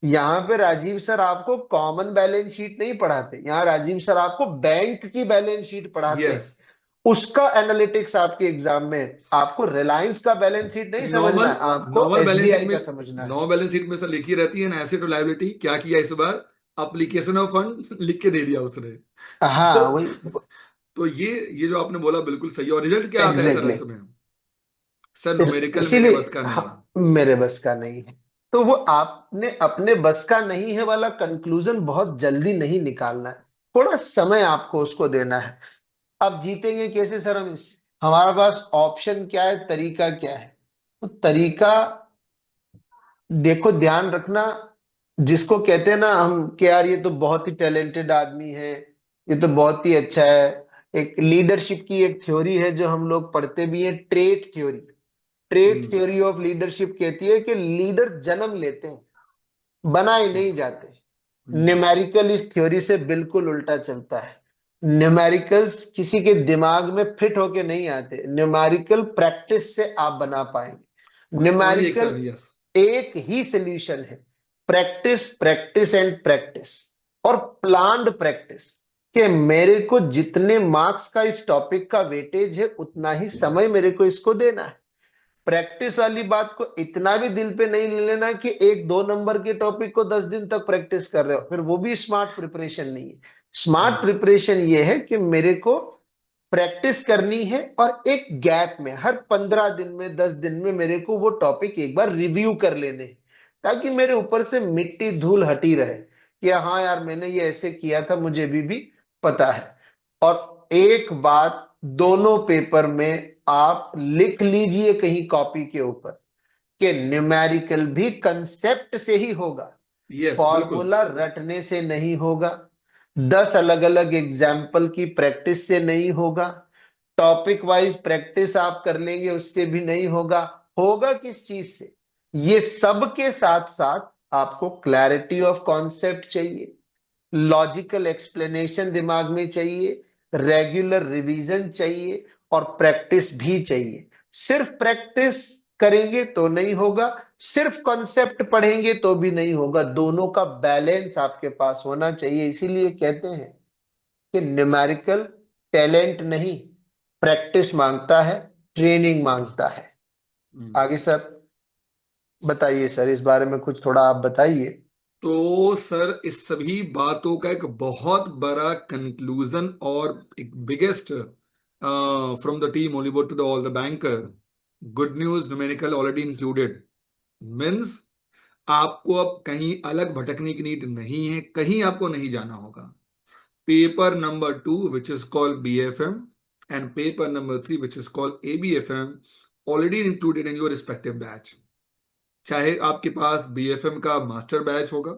यहाँ पे राजीव सर आपको कॉमन बैलेंस शीट नहीं पढ़ाते, यहाँ राजीव सर आपको बैंक की बैलेंस शीट पढ़ाते हैं। यस। उसका एनालिटिक्स आपके एग्जाम में है। आपको रिलायंस का बैलेंस शीट नहीं समझना नॉर्मल है, आपको नॉर्मल बैलेंस शीट एसबीआई में, का समझना है। नॉर्मल बैलेंस शीट में सर लिखी रहती है ना, एसेट और लायबिलिटी क्या किया इस बार, अप्लीकेशन ऑफ फंड लिख के दे दिया उसने। हाँ तो वही, तो ये जो आपने बोला बिल्कुल सही है। और रिजल्ट क्या आता है सर एग्जैक्टली अंत में? Sir exactly. न्यूमेरिकल मेरे इसीलिए बस का नहीं है। मेरे बस का नहीं है। तो वो आपने अपने बस का नहीं है वाला कंक्लूजन बहुत जल्दी नहीं निकालना है, थोड़ा समय आपको उसको देना है। अब जीतेंगे कैसे सर हम इससे? हमारे पास ऑप्शन क्या है, तरीका क्या है? तो तरीका देखो, ध्यान रखना, जिसको कहते हैं ना हम कि यार ये तो बहुत ही टैलेंटेड आदमी है, ये तो बहुत ही अच्छा है। एक लीडरशिप की एक थ्योरी है जो हम लोग पढ़ते भी हैं, trait theory. Trait hmm theory of leadership कहती है कि लीडर जन्म लेते हैं, बनाए नहीं जाते। हम्म। न्यूमेरिकल इस थ्योरी से बिल्कुल उल्टा चलता है। न्यूमेरिकल्स किसी के दिमाग में फिट होके नहीं आते, न्यूमेरिकल प्रैक्टिस से आप बना पाएंगे। बस ओनली एक न्यूमेरिकल सर, यस। एक ही सॉल्यूशन है, प्रैक्टिस प्रैक्टिस एंड प्रैक्टिस, और प्लान्ड प्रैक्टिस। कि मेरे को जितने मार्क्स का इस टॉपिक का वेटेज है उतना ही समय मेरे को इसको देना है। प्रैक्टिस वाली बात को इतना भी दिल पे नहीं ले लेना कि 1-2 नंबर के टॉपिक को 10 दिन तक प्रैक्टिस कर रहे हो, फिर वो भी स्मार्ट प्रिपरेशन नहीं है। स्मार्ट हम्म प्रिपरेशन ये है कि मेरे को प्रैक्टिस करनी है और एक गैप में हर 15 दिन में 10 दिन में मेरे को वो टॉपिक एक बार रिव्यू कर लेने हैं, ताकि मेरे ऊपर से मिट्टी धूल हटी रहे कि हाँ यार मैंने ये ऐसे किया था, मुझे भी पता है। और एक बात, दोनों पेपर में आप लिख लीजिए कहीं कॉपी के ऊपर कि न्यूमेरिकल भी कंसेप्ट से ही होगा, यस बिल्कुल। फॉर्मूला रटने से नहीं होगा, 10 अलग अलग एग्जाम्पल की प्रैक्टिस से नहीं होगा, टॉपिक वाइज प्रैक्टिस आप कर लेंगे उससे भी नहीं होगा। होगा किस चीज से? ये सब के साथ साथ आपको क्लैरिटी ऑफ कॉन्सेप्ट चाहिए, लॉजिकल एक्सप्लेनेशन दिमाग में चाहिए, रेगुलर रिवीजन चाहिए, और प्रैक्टिस भी चाहिए। सिर्फ प्रैक्टिस करेंगे तो नहीं होगा, सिर्फ कॉन्सेप्ट पढ़ेंगे तो भी नहीं होगा, दोनों का बैलेंस आपके पास होना चाहिए। इसीलिए कहते हैं कि न्यूमेरिकल टैलेंट नहीं, प्रैक्टिस मांगता है, ट्रेनिंग मांगता है। हम्म। आगे सर बताइए, सर इस बारे में कुछ थोड़ा आप बताइए। तो सर इस सभी बातों का एक बहुत बड़ा कंक्लूजन और एक biggest from the team Oliver to the all the banker, good news, numerical already included, means आपको अब कहीं अलग भटकने की नीड नहीं है, कहीं आपको नहीं जाना होगा। Paper number 2 which is called BFM and paper number 3 which is called ABFM already included in your respective batch. चाहे आपके पास BFM का मास्टर बैच होगा,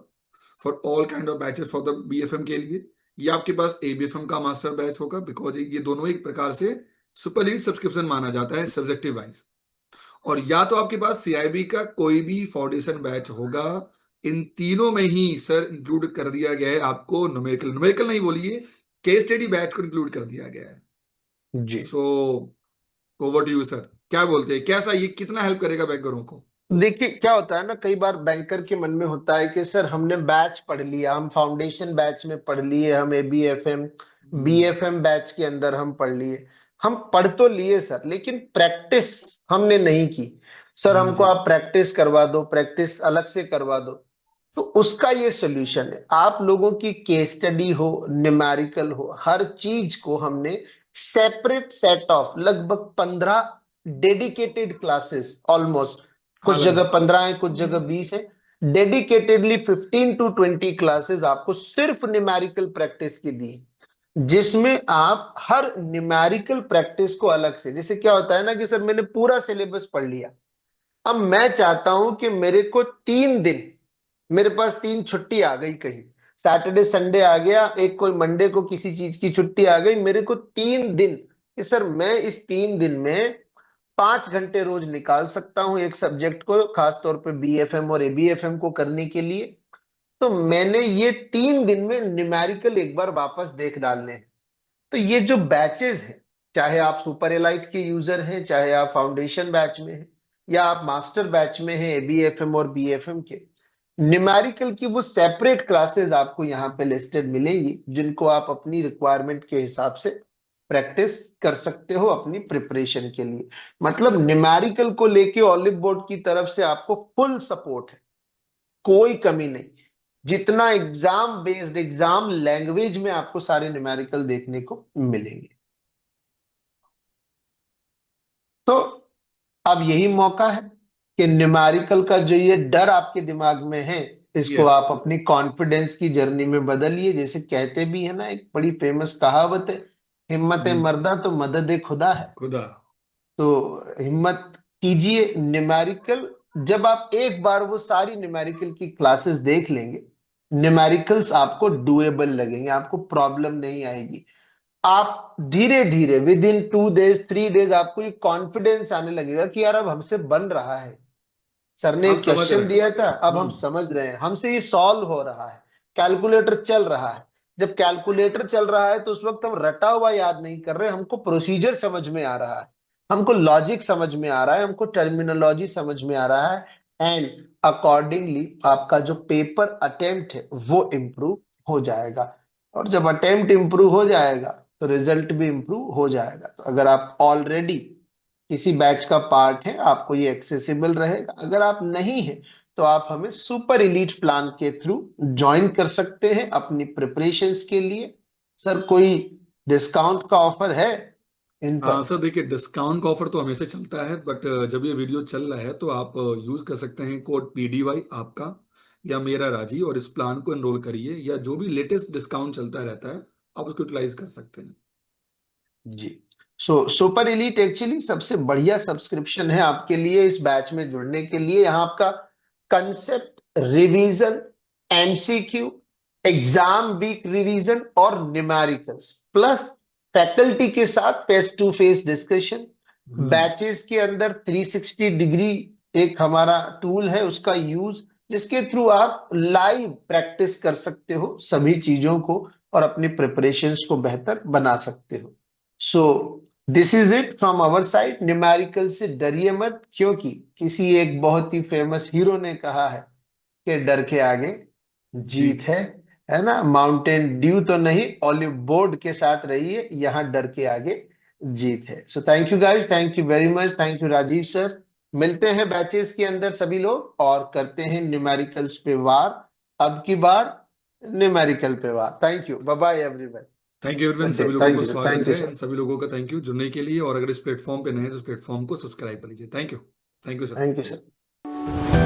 for all kind of batches for the BFM के लिए, या आपके पास एबीएफएम का मास्टर बैच होगा, बिकॉज ये दोनों एक प्रकार से सुपर लीड सब्सक्रिप्शन माना जाता है सब्जेक्टिव वाइज। और या तो आपके पास सीआईबी का कोई भी फाउंडेशन बैच होगा। इन तीनों में ही सर इंक्लूड कर दिया गया है आपको न्यूमेरिकल, न्यूमेरिकल नहीं बोलिए, केस स्टडी बैच को इंक्लूड कर दिया गया है। जी so over to you sir, क्या बोलते हैं, कैसा ये कितना हेल्प करेगा बैंकरों को? देखिए क्या होता है ना, कई बार बैंकर के मन में होता है कि सर हमने बैच पढ़ लिया, हम फाउंडेशन बैच में पढ़ लिए, हम एबीएफएम बीएफएम बैच के अंदर हम पढ़ लिए। हम पढ़ तो लिए सर, लेकिन प्रैक्टिस हमने नहीं की। सर हमको जी आप प्रैक्टिस करवा दो, प्रैक्टिस अलग से करवा दो। तो उसका ये सोल्यूशन है, आप लोगों की केस स्टडी हो, न्यूमेरिकल हो, हर चीज को हमने सेपरेट सेट ऑफ लगभग 15 डेडिकेटेड क्लासेस, ऑलमोस्ट कुछ अलग जगह अलग। 15 है, कुछ जगह 20 है, डेडिकेटेडली 15 to 20 क्लासेस आपको सिर्फ न्यूमेरिकल प्रैक्टिस की दी, जिसमें आप हर न्यूमेरिकल प्रैक्टिस को अलग से, जैसे क्या होता है ना कि सर मैंने पूरा सिलेबस पढ़ लिया, अब मैं चाहता हूं कि मेरे को 3 दिन, मेरे पास 3 छुट्टी आ गई, कहीं सैटरडे संडे आ गया, एक कोई मंडे को किसी चीज की छुट्टी आ गई, मेरे को 3 दिन कि सर मैं इस 3 दिन में 5 घंटे रोज निकाल सकता हूं एक सब्जेक्ट को, खासतौर पे बीएफएम और एबीएफएम को करने के लिए। तो मैंने ये 3 दिन में न्यूमेरिकल एक बार वापस देख डालने हैं। तो ये जो बैचेस हैं, चाहे आप सुपर एलाइट के यूजर हैं, चाहे आप फाउंडेशन बैच में हैं, या आप मास्टर बैच में हैं एबीएफएम और बीएफएम के, न्यूमेरिकल की वो सेपरेट क्लासेस आपको यहाँ पे लिस्टेड मिलेंगी, जिनको आप अपनी रिक्वायरमेंट के हिसाब से प्रैक्टिस कर सकते हो अपनी प्रिपरेशन के लिए। मतलब न्यूमेरिकल को लेके ऑलिव बोर्ड की तरफ से आपको फुल सपोर्ट है, कोई कमी नहीं। जितना एग्जाम बेस्ड, एग्जाम लैंग्वेज में आपको सारे न्यूमेरिकल देखने को मिलेंगे। तो अब यही मौका है कि न्यूमेरिकल का जो ये डर आपके दिमाग में है, इसको यस। आप अपनी कॉन्फिडेंस की जर्नी में बदलिए। जैसे कहते भी है ना, एक बड़ी फेमस कहावत है, हिम्मत है मर्दा तो मदद है खुदा है। खुदा। तो हिम्मत कीजिए, न्यूमेरिकल जब आप एक बार वो सारी न्यूमेरिकल की क्लासेस देख लेंगे, न्यूमेरिकल्स आपको डुएबल लगेंगे, आपको प्रॉब्लम नहीं आएगी। आप धीरे धीरे विद इन 2 days 3 days आपको ये कॉन्फिडेंस आने लगेगा कि यार अब हमसे बन रहा है, सर ने हम एक समझ रहे क्वेश्चन हैं। दिया था, अब हम समझ रहे हैं, हमसे ये सॉल्व हो रहा है, कैलकुलेटर चल रहा है। जब कैलकुलेटर चल रहा है तो उस वक्त हम रटा हुआ याद नहीं कर रहे, हमको प्रोसीजर समझ में आ रहा है, हमको लॉजिक समझ में आ रहा है, हमको टर्मिनोलॉजी समझ में आ रहा है, एंड अकॉर्डिंगली आपका जो पेपर अटेम्प्ट है वो इम्प्रूव हो जाएगा। और जब अटेम्प्ट इम्प्रूव हो जाएगा तो रिजल्ट भी इम्प्रूव हो जाएगा। तो अगर आप ऑलरेडी किसी बैच का पार्ट है, आपको ये एक्सेसिबल रहेगा। अगर आप नहीं है तो आप हमें सुपर इलीट प्लान के थ्रू ज्वाइन कर सकते हैं अपनी प्रिपरेशंस के लिए। सर कोई डिस्काउंट का ऑफर है इन हाँ पर? सर, देखिए डिस्काउंट का ऑफर तो हमेशा चलता है, बट जब ये वीडियो चल रहा है तो आप यूज कर सकते हैं कोड पीडीवाई आपका या मेरा राजी, और इस प्लान को एनरोल करिए, या जो भी लेटेस्ट डिस्काउंट चलता रहता है आप उसको यूटिलाइज कर सकते हैं। जी। सुपर इलीट एक्चुअली सबसे बढ़िया सब्सक्रिप्शन है आपके लिए इस बैच में जुड़ने के लिए। यहाँ आपका concept revision, MCQ, exam week revision और न्यूमेरिकल्स, प्लस फैकल्टी के साथ face to face discussion. Hmm. Batches के अंदर 360 डिग्री एक हमारा टूल है, उसका यूज, जिसके थ्रू आप लाइव प्रैक्टिस कर सकते हो सभी चीजों को और अपनी प्रिपरेशंस को बेहतर बना सकते हो। So this is it from our side. Numerical से डरिए मत, क्योंकि किसी एक बहुत ही फेमस हीरो ने कहा है कि डर के आगे जीत जीत। है ना? माउंटेन ड्यू तो नहीं, ऑलिव बोर्ड के साथ रहिए, यहां डर के आगे जीत है। So thank you guys, thank you very much, thank you Rajiv sir. मिलते हैं बैचेस के अंदर सभी लोग और करते हैं न्यूमेरिकल्स पे वार, अब की बार न्यूमेरिकल पे वार। Thank you, bye bye everyone, thank you everyone, good day, सभी लोगों को थैंक यू, स्वागत थैंक यू है, इन सर, सभी लोगों का थैंक यू जुड़ने के लिए, और अगर इस प्लेटफॉर्म पे नए हैं तो इस प्लेटफॉर्म को सब्सक्राइब कर लीजिए। Thank you. Thank you sir. Thank you sir.